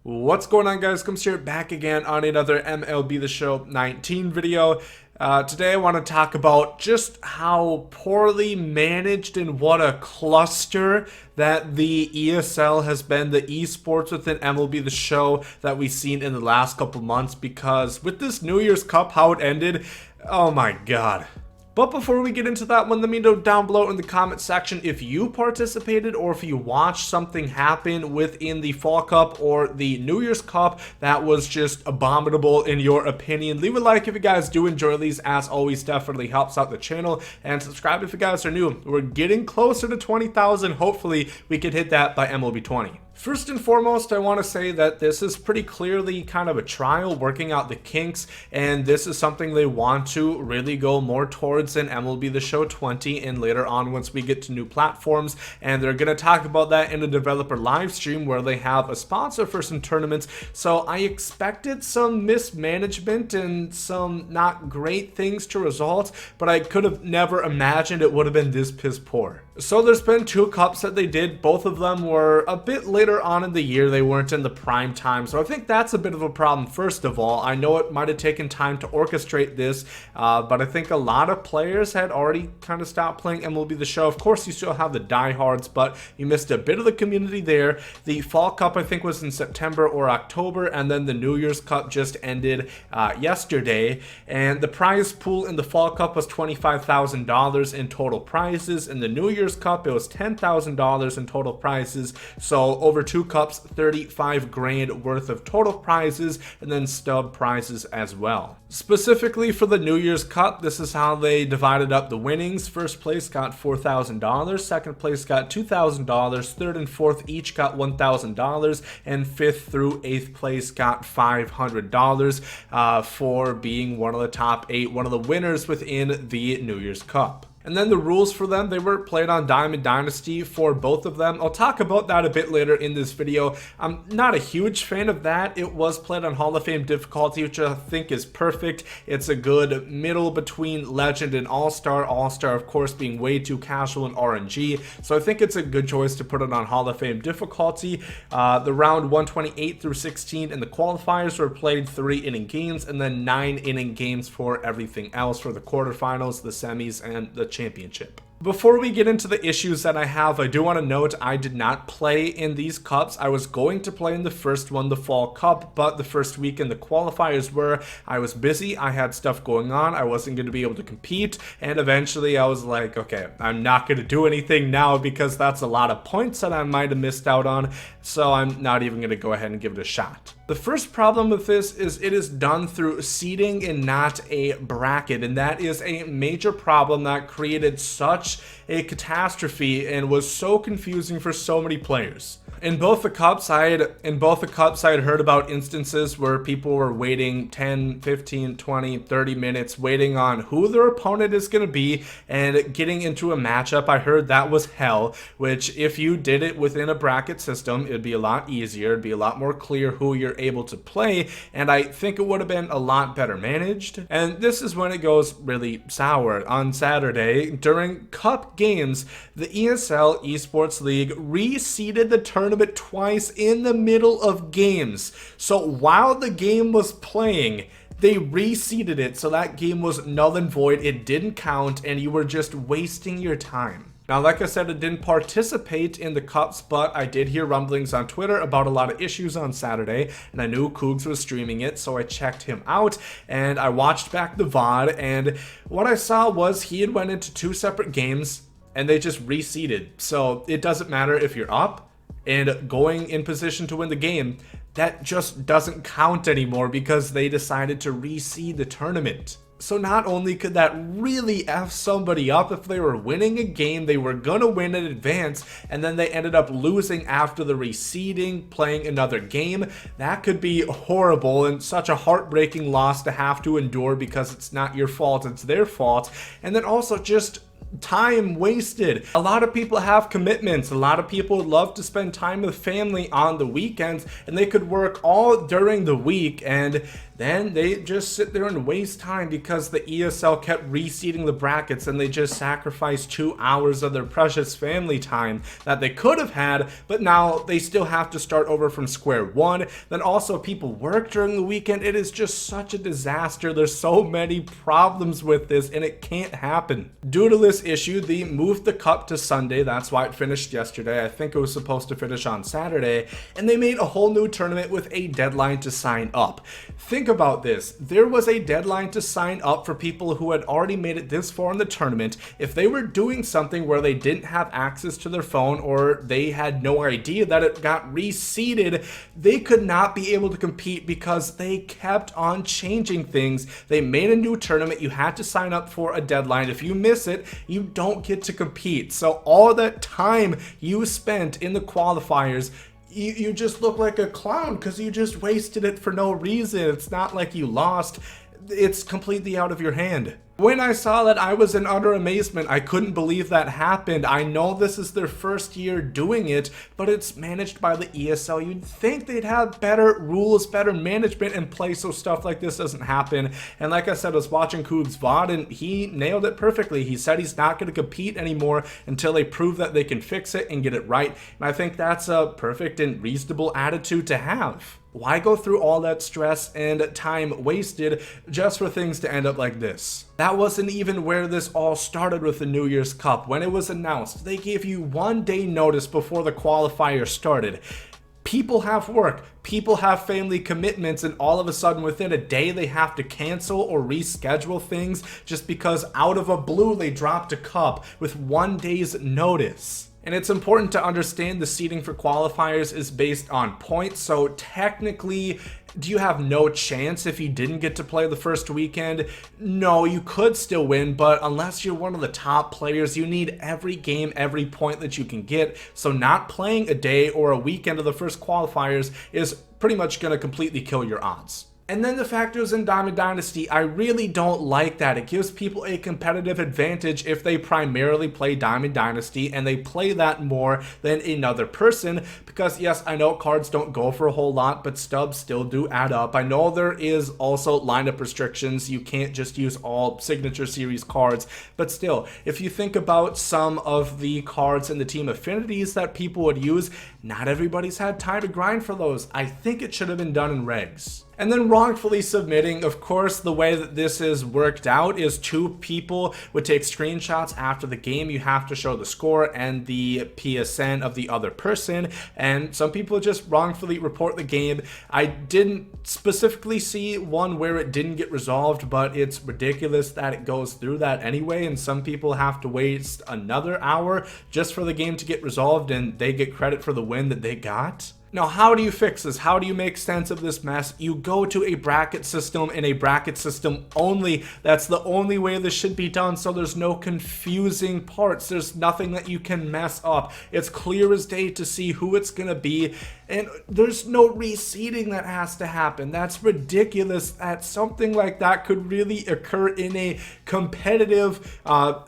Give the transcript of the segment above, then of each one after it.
What's going on, guys? Gomes here, back again on another MLB The Show 19 video. Today I want to talk about just how poorly managed and what a cluster that the ESL has been, the esports within MLB The Show that we've seen in the last couple months, because with this New Year's Cup, how it ended, oh my god. But before we get into that one, let me know down below in the comment section if you participated or if you watched something happen within the Fall Cup or the New Year's Cup that was just abominable in your opinion. Leave a like if you guys do enjoy these. As always, definitely helps out the channel. And subscribe if you guys are new. We're getting closer to 20,000. Hopefully, we can hit that by MLB 20. First and foremost, I want to say that this is pretty clearly kind of a trial, working out the kinks, and this is something they want to really go more towards in MLB The Show 20 and later on once we get to new platforms. And they're going to talk about that in a developer live stream where they have a sponsor for some tournaments. So I expected some mismanagement and some not great things to result, but I could have never imagined it would have been this piss poor. So there's been 2 cups that they did. Both of them were a bit later on in the year. They weren't in the prime time. So I think that's a bit of a problem. First of all, I know it might have taken time to orchestrate this, but I think a lot of players had already kind of stopped playing MLB The Show. Of course, you still have the diehards, but you missed a bit of the community there. The Fall Cup, I think, was in September or October, and then the New Year's Cup just ended yesterday. And the prize pool in the Fall Cup was $25,000 in total prizes. In the New Year's Cup, it was $10,000 in total prizes. So over 2 cups, 35 grand worth of total prizes, and then stub prizes as well. Specifically for the New Year's Cup, this is how they divided up the winnings. First place got $4,000, second place got $2,000, third and fourth each got $1,000, and 5th through 8th place got $500 for being one of the top 8, one of the winners within the New Year's Cup. And then the rules for them, they were played on Dynasty for both of them. I'll talk about that a bit later in this video. I'm not a huge fan of that. It was played on Hall of Fame difficulty, which I think is perfect. It's a good middle between Legend and All-Star. All-Star, of course, being way too casual and RNG. So I think it's a good choice to put it on Hall of Fame difficulty. The round 128 through 16 and the qualifiers were played 3-inning games, and then 9-inning games for everything else for the quarterfinals, the semis, and the championship. Before we get into the issues that I have, I do want to note I did not play in these cups. I was going to play in the first one, the Fall Cup, but the first week in the qualifiers were, I was busy, I had stuff going on, I wasn't going to be able to compete, and eventually I was like, okay, I'm not going to do anything now because that's a lot of points that I might have missed out on, so I'm not even going to go ahead and give it a shot. The first problem with this is it is done through seeding and not a bracket, and that is a major problem that created such a catastrophe and was so confusing for so many players. In both the cups, I had heard about instances where people were waiting 10, 15, 20, 30 minutes waiting on who their opponent is going to be and getting into a matchup. I heard that was hell, which if you did it within a bracket system, it'd be a lot easier, it'd be a lot more clear who you're able to play, and I think it would have been a lot better managed. And this is when it goes really sour. On Saturday, during cup games, the ESL Esports League reseeded the tournament twice in the middle of games. So while the game was playing, they reseeded it, so that game was null and void. It didn't count, and you were just wasting your time. Now, like I said, I didn't participate in the cups, but I did hear rumblings on Twitter about a lot of issues on Saturday, and I knew Cougs was streaming it, so I checked him out, and I watched back the VOD, and what I saw was he had went into 2 separate games, and they just reseeded. So it doesn't matter if you're up and going in position to win the game, that just doesn't count anymore because they decided to reseed the tournament. So not only could that really F somebody up if they were winning a game they were gonna win in advance, and then they ended up losing after the reseeding, playing another game. That could be horrible and such a heartbreaking loss to have to endure because it's not your fault, it's their fault. And then also just time wasted. A lot of people have commitments. A lot of people would love to spend time with family on the weekends, and they could work all during the week, and then they just sit there and waste time because the ESL kept reseeding the brackets and they just sacrificed 2 hours of their precious family time that they could have had, but now they still have to start over from square one. Then also people work during the weekend. It is just such a disaster. There's so many problems with this and it can't happen. Due to this issue, they moved the cup to Sunday. That's why it finished yesterday. I think it was supposed to finish on Saturday, and they made a whole new tournament with a deadline to sign up. Think about this. There was a deadline to sign up for people who had already made it this far in the tournament. If they were doing something where they didn't have access to their phone or they had no idea that it got reseeded, they could not be able to compete because they kept on changing things. They made a new tournament. You had to sign up for a deadline. If you miss it, you don't get to compete. So all that time you spent in the qualifiers, you just look like a clown because you just wasted it for no reason. It's not like you lost. It's completely out of your hand. When I saw that, I was in utter amazement. I couldn't believe that happened. I know this is their first year doing it, but it's managed by the ESL. You'd think they'd have better rules, better management in place so stuff like this doesn't happen. And like I said, I was watching Koog's VOD and he nailed it perfectly. He said he's not going to compete anymore until they prove that they can fix it and get it right. And I think that's a perfect and reasonable attitude to have. Why go through all that stress and time wasted just for things to end up like this? That wasn't even where this all started with the New Year's Cup. When it was announced, they gave you 1 day notice before the qualifier started. People have work, people have family commitments, and all of a sudden within a day they have to cancel or reschedule things just because out of a blue they dropped a cup with 1 day's notice. And it's important to understand the seeding for qualifiers is based on points, so technically, do you have no chance if you didn't get to play the first weekend? No, you could still win, but unless you're one of the top players, you need every game, every point that you can get. So not playing a day or a weekend of the first qualifiers is pretty much going to completely kill your odds. And then the factors in Diamond Dynasty, I really don't like that. It gives people a competitive advantage if they primarily play Diamond Dynasty and they play that more than another person. Because yes, I know cards don't go for a whole lot, but stubs still do add up. I know there is also lineup restrictions. You can't just use all Signature Series cards. But still, if you think about some of the cards in the team affinities that people would use, not everybody's had time to grind for those. I think it should have been done in regs. And then wrongfully submitting, of course, the way that this is worked out is 2 people would take screenshots after the game. You have to show the score and the PSN of the other person, and some people just wrongfully report the game. I didn't specifically see one where it didn't get resolved, but it's ridiculous that it goes through that anyway, and some people have to waste another hour just for the game to get resolved, and they get credit for the win that they got. Now, how do you fix this? How do you make sense of this mess? You go to a bracket system and a bracket system only. That's the only way this should be done, so there's no confusing parts. There's nothing that you can mess up. It's clear as day to see who it's going to be, and there's no reseeding that has to happen. That's ridiculous that something like that could really occur in a competitive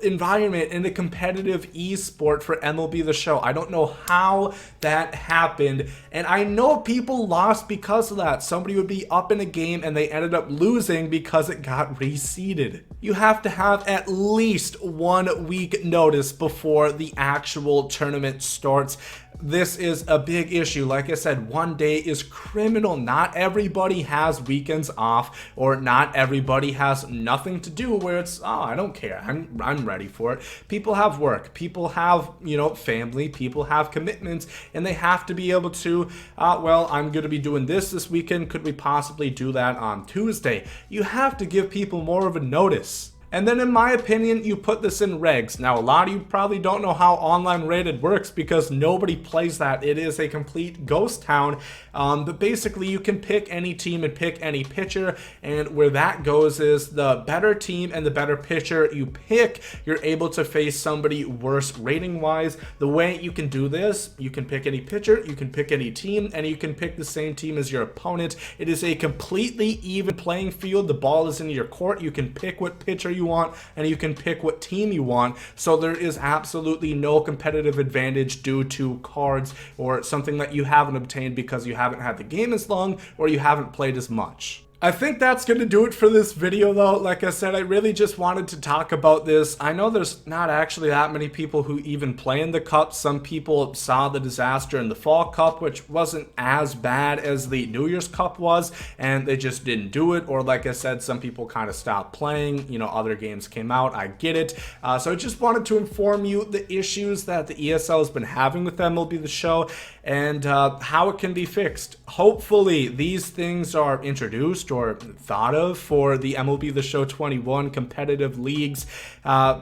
environment, in a competitive esport for MLB The Show. I don't know how that happened. And I know people lost because of that. Somebody would be up in a game and they ended up losing because it got reseeded. You have to have at least 1 week notice before the actual tournament starts. This is a big issue. Like I said, 1 day is criminal. Not everybody has weekends off, or not everybody has nothing to do where it's, oh, I don't care. I'm ready for it. People have work. People have, family. People have commitments, and they have to be able to, well, I'm going to be doing this weekend. Could we possibly do that on Tuesday? You have to give people more of a notice. And then in my opinion, you put this in regs. Now, a lot of you probably don't know how online rated works because nobody plays that. It is a complete ghost town. But basically, you can pick any team and pick any pitcher. And where that goes is the better team and the better pitcher you pick, you're able to face somebody worse rating-wise. The way you can do this, you can pick any pitcher, you can pick any team, and you can pick the same team as your opponent. It is a completely even playing field. The ball is in your court. You can pick what pitcher you want, and you can pick what team you want. So there is absolutely no competitive advantage due to cards or something that you haven't obtained because you haven't had the game as long or you haven't played as much. I think that's going to do it for this video though. Like I said, I really just wanted to talk about this. I know there's not actually that many people who even play in the cup. Some people saw the disaster in the Fall Cup, which wasn't as bad as the New Year's Cup was, and they just didn't do it. Or like I said, some people kind of stopped playing. You know, other games came out. I get it. So I just wanted to inform you the issues that the ESL has been having with MLB The Show and how it can be fixed. Hopefully these things are introduced or thought of for the MLB The Show 21 competitive leagues,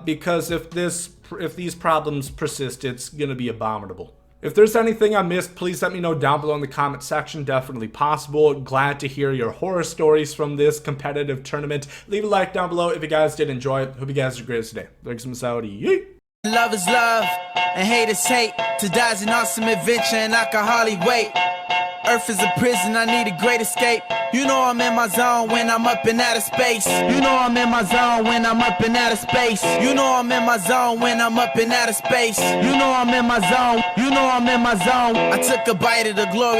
because if these problems persist, it's going to be abominable. If there's anything I missed, please let me know down below in the comment section. Definitely possible. Glad to hear your horror stories from this competitive tournament. Leave a like down below if you guys did enjoy it. Hope you guys are great today. Thanks so much. Yeet. Love is love, and hate is hate. To die is an awesome adventure, and I can hardly wait. Earth is a prison, I need a great escape. You know I'm in my zone when I'm up in outer space. You know I'm in my zone when I'm up in outer space. You know I'm in my zone when I'm up in outer space. You know I'm in my zone. You know I'm in my zone. I took a bite of the glory.